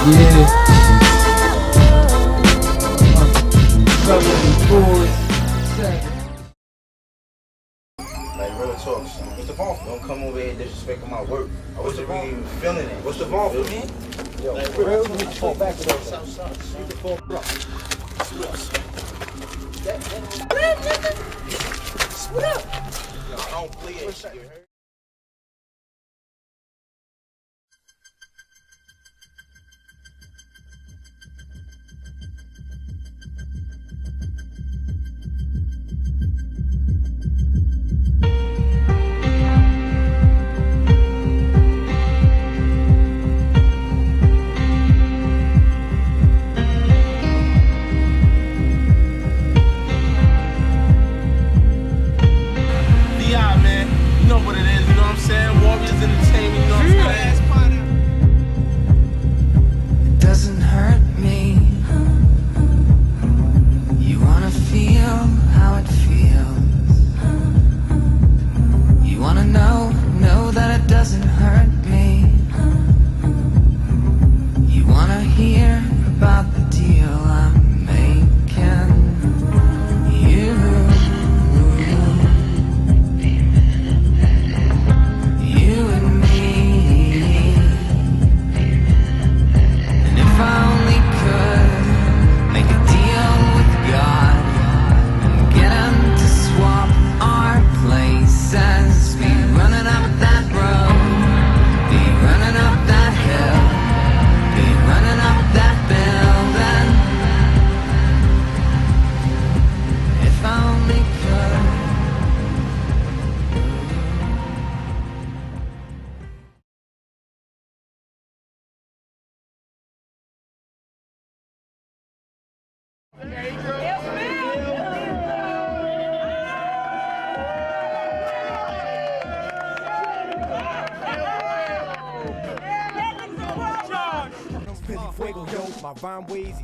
Like real talk, son. What's the phone? Don't come over here disrespecting my work. I wasn't really even feeling it. What's the phone for me? Yo, for real? You need to fall back to that. You can fall back. What up, nigga? What up? Yo, I don't play it. You heard? Warriorz entertainment, you know what I'm saying? It doesn't hurt me. You wanna feel how it feels. You wanna know that it doesn't hurt me. You wanna hear about the deal I'm making. You and me. And if I only could make a deal with God and get him to swap our places, be running up that road, be running up that hill, be running up that building. If I only could.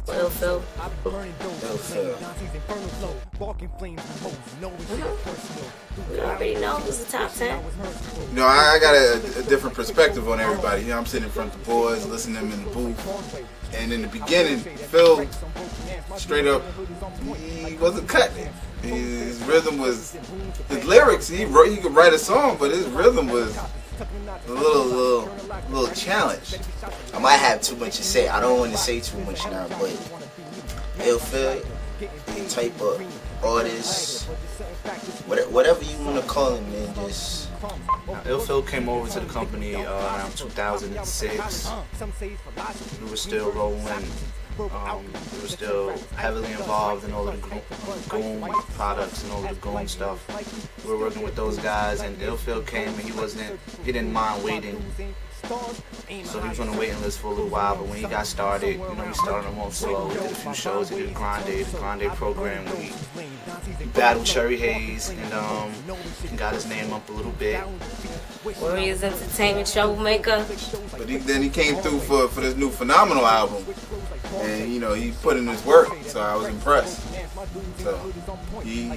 Well, Phil. We already know who's the top 10. You know, I got a different perspective on everybody. You know, I'm sitting in front of the boys, listening to them in the booth. And in the beginning, Phil, straight up, he wasn't cutting it. His rhythm was, his lyrics, he could write a song, but his rhythm was a little challenge. I might have too much to say. I don't want to say too much now, but Phil, the type of artist, whatever you want to call him, man, just... Phil came over to the company around 2006. We were still rolling. We were still heavily involved in all of the Goon products and all of the Goon stuff. We were working with those guys, and Phil came and he didn't mind waiting. So he was on the waiting list for a little while, but when he got started, you know, we started him off slow. We did a few shows. We did the Grande program. We battled Cherry Hayes and got his name up a little bit. Warriorz entertainment troublemaker. But then he came through for this new Phenomenal album. And, you know, he put in his work, so I was impressed. So, he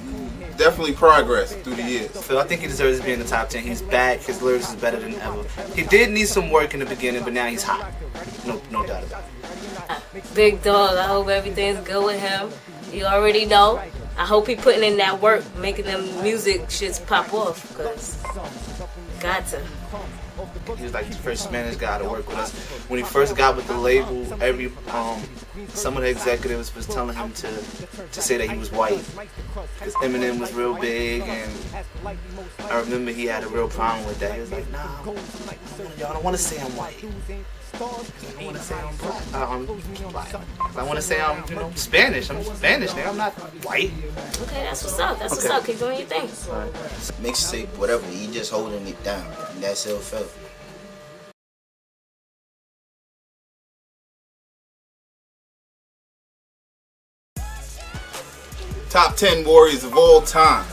definitely progressed through the years. Phil, I think he deserves to be in the top 10. He's back. His lyrics is better than ever. He did need some work in the beginning, but now he's hot. No doubt about it. Big dog, I hope everything's good with him. You already know. I hope he putting in that work, making them music shits pop off, because got to. He was like the first Spanish guy to work with us. When he first got with the label, some of the executives was telling him to say that he was white, because Eminem was real big, and I remember he had a real problem with that. He was like, nah, y'all don't want to say I'm white. I want to say I'm black. I want to say I'm, Spanish. I'm Spanish, nigga. I'm not white. Okay, that's what's up. That's what's up. Keep doing your thing. Mixtape, whatever. He just holding it down. And that's how it felt. Top 10 Warriors of all time.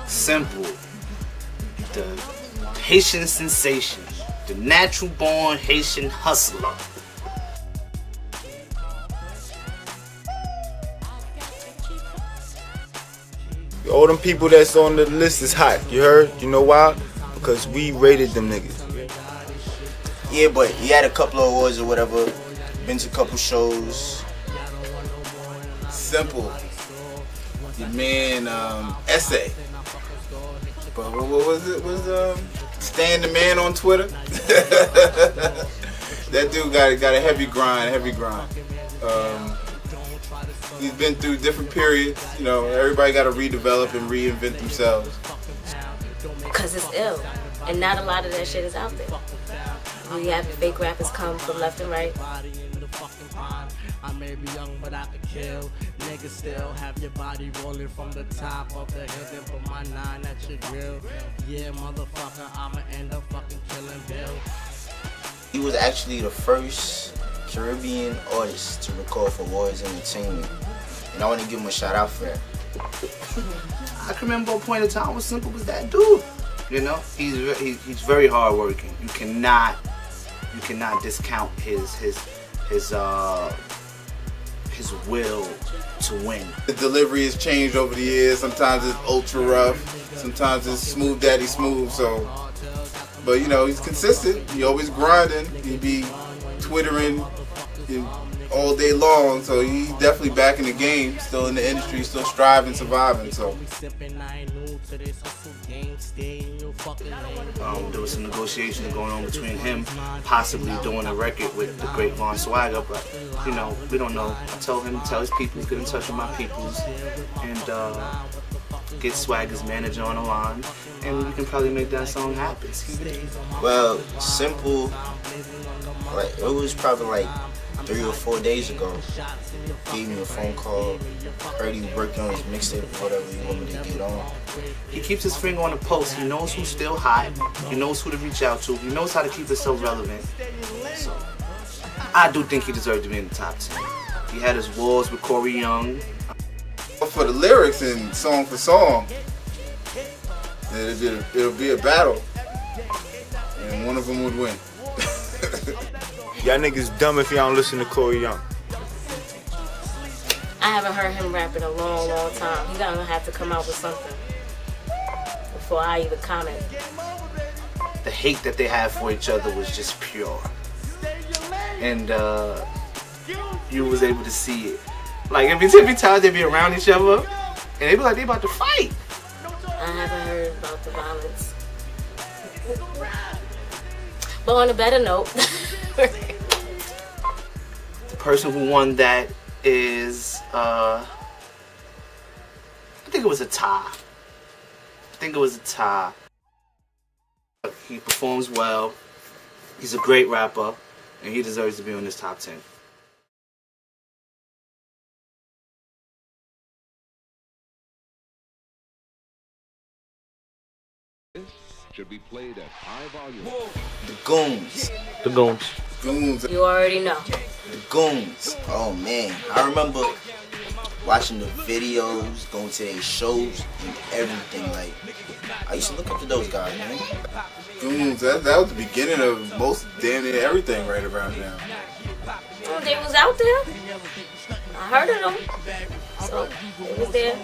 Simple. The Haitian sensation. The natural born Haitian hustler. All them people that's on the list is hot. You heard? You know why? because we rated them niggas. Yeah, but he had a couple of awards or whatever. Been to a couple shows. Simple. Your man, Essay. But what was it? Stan the Man on Twitter? That dude got a heavy grind. He's been through different periods. You know, everybody got to redevelop and reinvent themselves. Because it's ill. And not a lot of that shit is out there. We have fake rappers come from left and right. I may be young, but I could kill. Niggas still have your body rolling from the top of the hill. Then put my 9 at your grill. Yeah, motherfucker, I'ma end up fucking killing Bill. He was actually the first Caribbean artist to record for Warriorz Entertainment. And I want to give him a shout out for that. I can remember a point in time how simple was that dude. You know, he's very hardworking. You cannot discount his will to win. The delivery has changed over the years. Sometimes it's ultra rough. Sometimes it's smooth daddy smooth. So, but you know, he's consistent. He always grinding. He be twittering all day long. So he's definitely back in the game. Still in the industry. Still striving, surviving. So. There was some negotiations going on between him possibly doing a record with the great Von Swagger, but you know, we don't know. I told him to tell his people, get in touch with my peoples, and get Swagger's manager on the line, and we can probably make that song happen. Well, Simple, like it was probably like 3 or 4 days ago. Gave me a phone call. Heard he was working on his mixtape or whatever he wanted me to get on. He keeps his finger on the pulse. He knows who's still hot. He knows who to reach out to. He knows how to keep himself relevant. So I do think he deserved to be in the top 10. He had his wars with Corey Young. For the lyrics and song for song, it'll be a battle, and one of them would win. Y'all niggas dumb if y'all don't listen to Corey Young. I haven't heard him rap in a long, long time. He's gonna have to come out with something before I even comment. The hate that they had for each other was just pure. And you was able to see it. Like every time they be around each other, and they be like they about to fight. I haven't heard about the violence. But on a better note, the person who won that is, I think it was a tie. He performs well. He's a great rapper, and he deserves to be on this top 10. Should be played at high volume. The Goons. Goons. you already know. The Goons. Oh man, I remember watching the videos, going to their shows and everything. Like, I used to look up to those guys, man. Goons. That was the beginning of most damn near everything right around now. Oh, they was out there. I heard of them. So, it was there.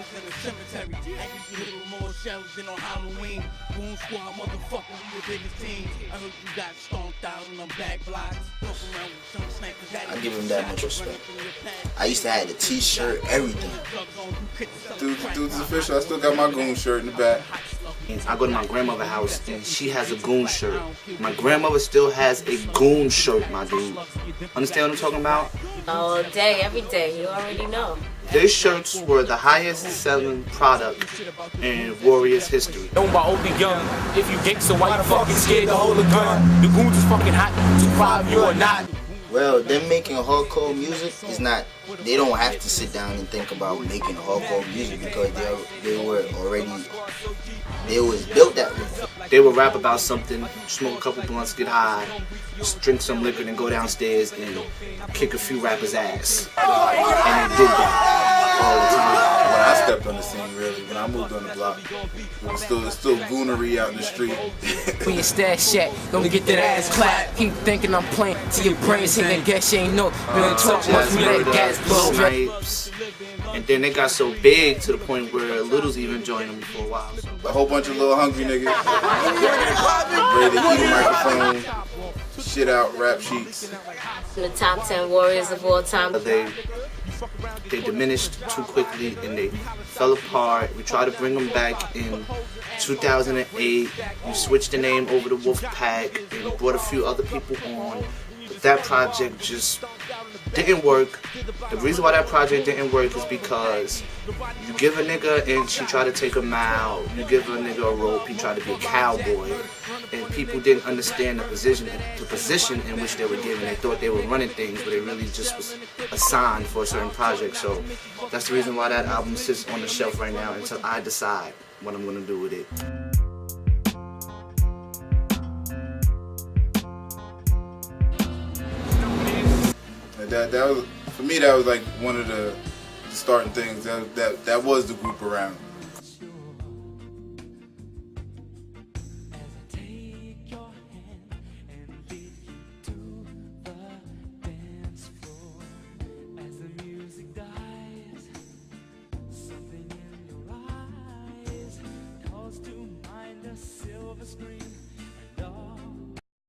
I give him that much respect. I used to have the t-shirt, everything. Dude's official. I still got my Goon shirt in the back. I go to my grandmother's house and she has a Goon shirt. My grandmother still has a Goon shirt, my dude. Understand what I'm talking about? All day, every day. You already know. Their shirts were the highest selling product in Warriorz history. Known by Opie Young. If you dick, so why you fucking scared to hold a gun? The Goons is fucking hot. 2-5, you are not. Well, them making hardcore music is not, they don't have to sit down and think about making hardcore music because they was built that way. They would rap about something, smoke a couple blunts, get high, just drink some liquor, and go downstairs and kick a few rappers' ass. And they did that all the time. When I stepped on the scene really. When I moved on the block, it was still goonery out in the street. When you stash at, don't get that ass clap. Keep thinking I'm playing till your brains hit that gas. You ain't know. Really talk much when that gas blow. Snipes. And then they got so big to the point where Little's even joined them for a while. So. A whole bunch of little hungry niggas ready to eat a microphone, shit out rap sheets. The top 10 Warriors of all time. They diminished too quickly and they fell apart. We tried to bring them back in 2008. We switched the name over to Wolfpack and brought a few other people on. But that project just didn't work. The reason why that project didn't work is because you give a nigga an inch, he try to take a mile. You give a nigga a rope, he try to be a cowboy. And people didn't understand the position in which they were given. They thought they were running things, but it really just was assigned for a certain project. So that's the reason why that album sits on the shelf right now until I decide what I'm gonna do with it. That was, for me, that was like one of the starting things. That was the group around. Screen